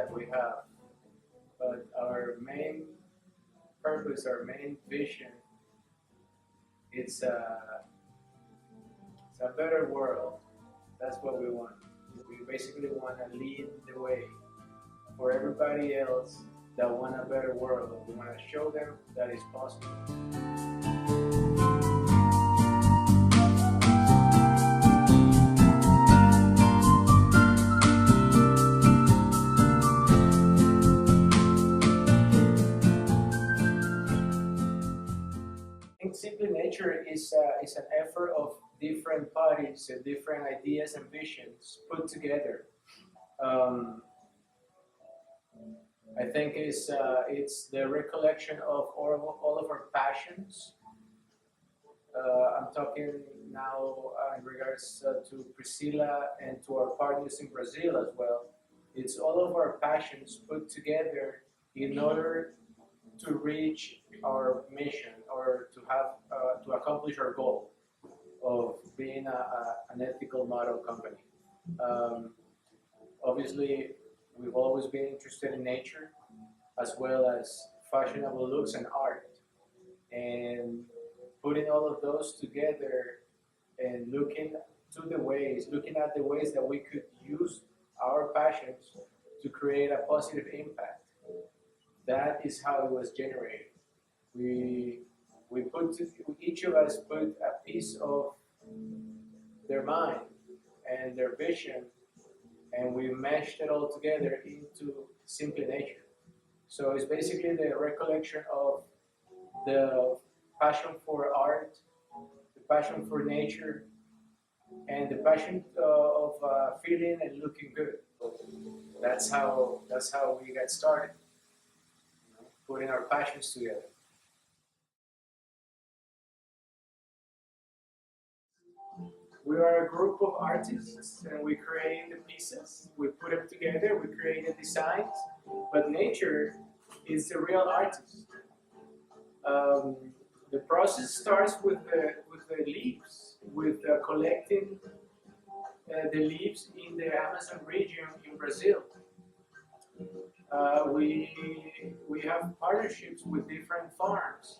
that we have, but our main purpose, our main vision, it's a better world. That's what we want. We basically want to lead the way for everybody else that want a better world. We want to show them that it's possible. I think Simply Nature is an effort of different parties and different ideas and visions put together. I think it's the recollection of all of our passions. I'm talking now in regards to Priscilla and to our partners in Brazil as well. It's all of our passions put together in order to reach our mission or to have to accomplish our goal of being an ethical model company. Obviously, we've always been interested in nature as well as fashionable looks and art. And putting all of those together and looking at the ways that we could use our passions to create a positive impact. That is how it was generated. Each of us put a piece of their mind and their vision, and we meshed it all together into Simply Nature. So it's basically the recollection of the passion for art, the passion for nature, and the passion of feeling and looking good. That's how we got started, putting our passions together. We are a group of artists and we create the pieces, we put them together, we create the designs, but nature is the real artist. The process starts with the leaves, with collecting the leaves in the Amazon region in Brazil. We have partnerships with different farms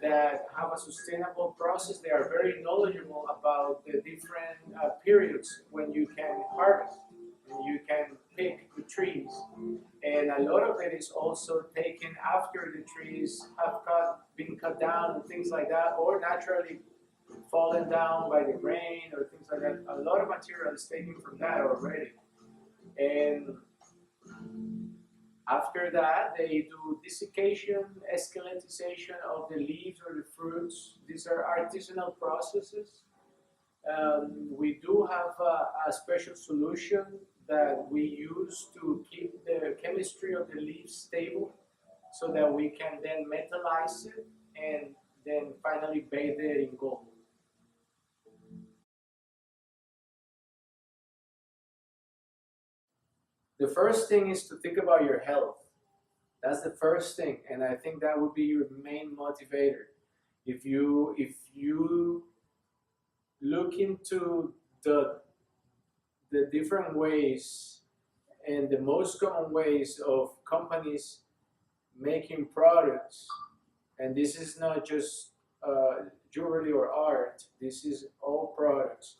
that have a sustainable process. They are very knowledgeable about the different periods when you can harvest, when you can pick the trees. And a lot of it is also taken after the trees have been cut down and things like that, or naturally fallen down by the rain or things like that. A lot of material is taken from that already. And after that, they do desiccation, esqueletization of the leaves or the fruits. These are artisanal processes. We do have a special solution that we use to keep the chemistry of the leaves stable so that we can then metallize it and then finally bathe it in gold. The first thing is to think about your health. That's the first thing, and I think that would be your main motivator. If you look into the different ways and the most common ways of companies making products, and this is not just jewelry or art, this is all products,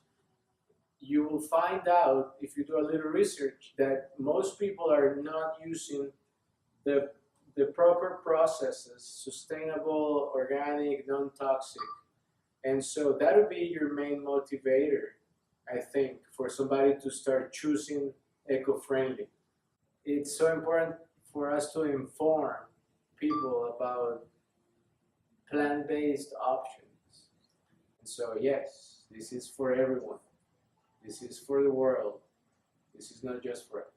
you will find out, if you do a little research, that most people are not using the proper processes, sustainable, organic, non-toxic. And so that would be your main motivator, I think, for somebody to start choosing eco-friendly. It's so important for us to inform people about plant-based options. And so yes, this is for everyone. This is for the world. This is not just for us.